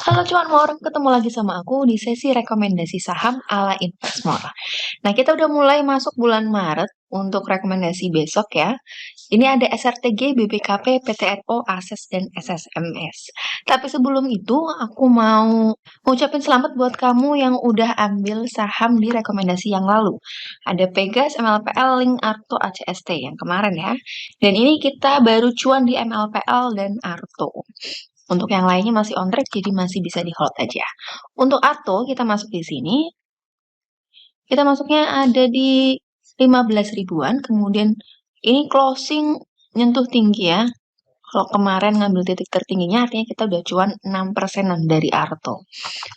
Halo cuanmor, ketemu lagi sama aku di sesi rekomendasi saham ala Invesmore. Nah, kita udah mulai masuk bulan Maret untuk rekomendasi besok ya. Ini ada SRTG, BBKP, PTRO, ASES, dan SSMS. Tapi sebelum itu, aku mau ngucapin selamat buat kamu yang udah ambil saham di rekomendasi yang lalu. Ada Pegas, MLPL, Link, Arto, ACST yang kemarin ya. Dan ini kita baru cuan di MLPL dan Arto. Untuk yang lainnya masih on track, jadi masih bisa di hold aja. Untuk Arto, kita masuk di sini. Kita masuknya ada di 15 ribuan, kemudian ini closing nyentuh tinggi ya. Kalau kemarin ngambil titik tertingginya, artinya kita udah cuan 6%-an dari Arto.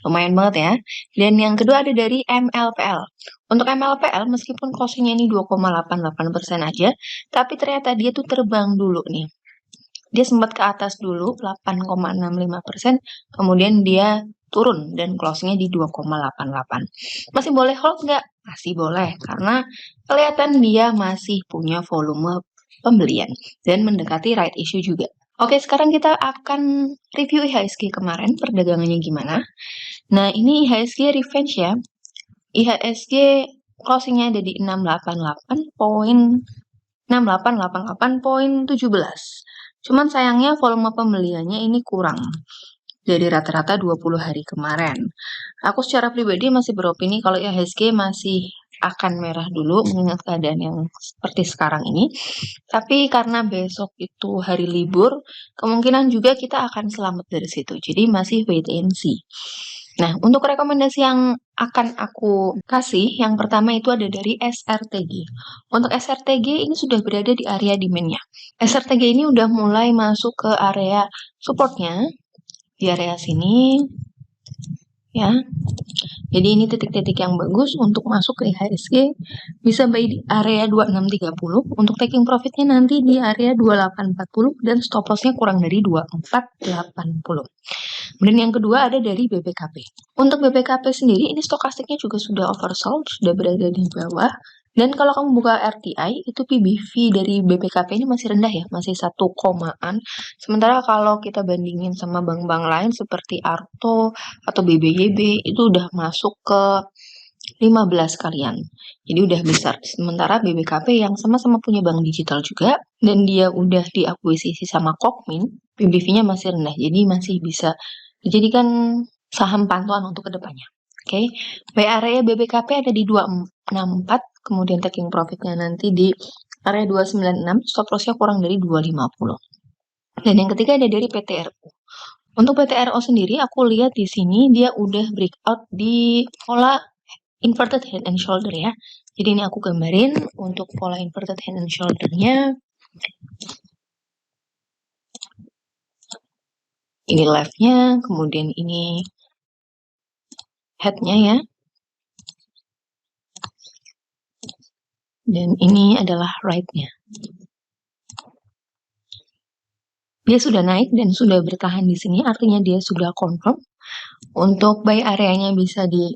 Lumayan banget ya. Dan yang kedua ada dari MLPL. Untuk MLPL, meskipun closingnya ini 2,88% aja, tapi ternyata dia tuh terbang dulu nih. Dia sempat ke atas dulu 8,65%, kemudian dia turun dan closingnya di 2,88. Masih boleh hold nggak? Masih boleh, karena kelihatan dia masih punya volume pembelian dan mendekati right issue juga. Oke, sekarang kita akan review IHSG kemarin, perdagangannya gimana. Nah, ini IHSG revenge ya. IHSG closingnya ada di 6888.17. Cuman sayangnya volume pembeliannya ini kurang dari rata-rata 20 hari kemarin. Aku secara pribadi masih beropini kalau IHSG masih akan merah dulu mengingat keadaan yang seperti sekarang ini. Tapi karena besok itu hari libur, kemungkinan juga kita akan selamat dari situ. Jadi masih wait and see. Nah, untuk rekomendasi yang akan aku kasih, yang pertama itu ada dari SRTG. Untuk SRTG ini sudah berada di area demand-nya. SRTG ini udah mulai masuk ke area support-nya, di area sini, ya. Jadi ini titik-titik yang bagus untuk masuk ke IHSG. Bisa buy di area 2630. Untuk taking profitnya nanti di area 2840 dan stop loss-nya kurang dari 2480. Kemudian yang kedua ada dari BBKP. Untuk BBKP sendiri ini stokastiknya juga sudah oversold, sudah berada di bawah. Dan kalau kamu buka RTI, itu PBV dari BBKP ini masih rendah ya, masih 1 komaan. Sementara kalau kita bandingin sama bank-bank lain seperti Arto atau BBYB, itu udah masuk ke 15 kalian. Jadi udah besar. Sementara BBKP yang sama-sama punya bank digital juga, dan dia udah diakuisisi sama Kokmin, PBV-nya masih rendah. Jadi masih bisa dijadikan saham pantauan untuk kedepannya. Oke, buy area BBKP ada di 264, kemudian taking profitnya nanti di area 296, stop loss-nya kurang dari 250. Dan yang ketiga ada dari PTRO. Untuk PTRO sendiri, aku lihat di sini dia udah breakout di pola inverted head and shoulder ya. Jadi ini aku gambarin untuk pola inverted head and shoulder-nya. Ini left-nya, kemudian ini head-nya ya. Dan ini adalah right-nya. Dia sudah naik dan sudah bertahan di sini, artinya dia sudah confirm. Untuk buy areanya bisa di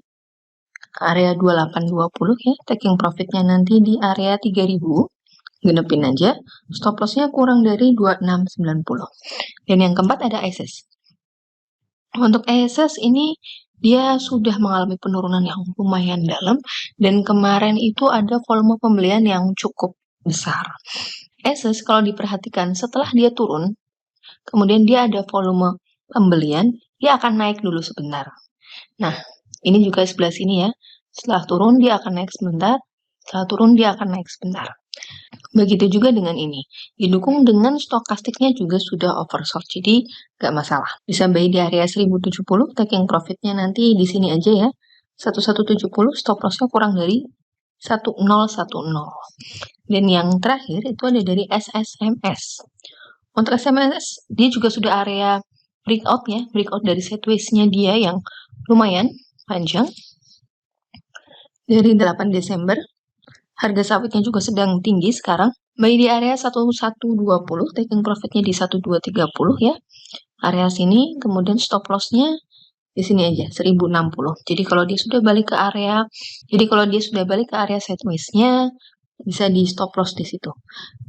area 2820 ya, taking profitnya nanti di area 3000. Genepin aja, stop loss-nya kurang dari 2690. Dan yang keempat ada ISIS. Untuk ISIS ini dia sudah mengalami penurunan yang lumayan dalam, dan kemarin itu ada volume pembelian yang cukup besar. ISIS kalau diperhatikan setelah dia turun, kemudian dia ada volume pembelian, dia akan naik dulu sebentar. Nah, ini juga sebelah sini ya. Setelah turun dia akan naik sebentar, setelah turun dia akan naik sebentar. Begitu juga dengan ini. Didukung dengan stokastiknya juga sudah oversold, jadi nggak masalah. Bisa buy di area 1070, taking profitnya nanti di sini aja ya. 1170, stop loss-nya kurang dari 1010. Dan yang terakhir itu ada dari SSMS. Untuk SSMS, dia juga sudah area breakout ya, breakout dari sideways-nya dia yang lumayan panjang. Dari 8 Desember, harga sawitnya juga sedang tinggi sekarang. Buy di area 1120, taking profitnya di 1230 ya. Area sini, kemudian stop loss-nya di sini aja, 1060. Jadi kalau dia sudah balik ke area sideways-nya, bisa di stop loss di situ.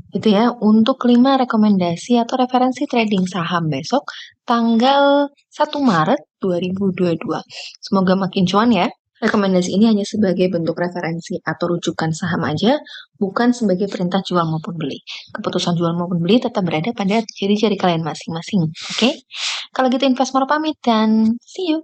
Itu ya, untuk 5 rekomendasi atau referensi trading saham besok. tanggal 1 Maret 2022. Semoga makin cuan ya. Rekomendasi ini hanya sebagai bentuk referensi atau rujukan saham aja, bukan sebagai perintah jual maupun beli. Keputusan jual maupun beli tetap berada pada ciri-ciri kalian masing-masing. Oke? Kalau gitu Investor pamit dan see you.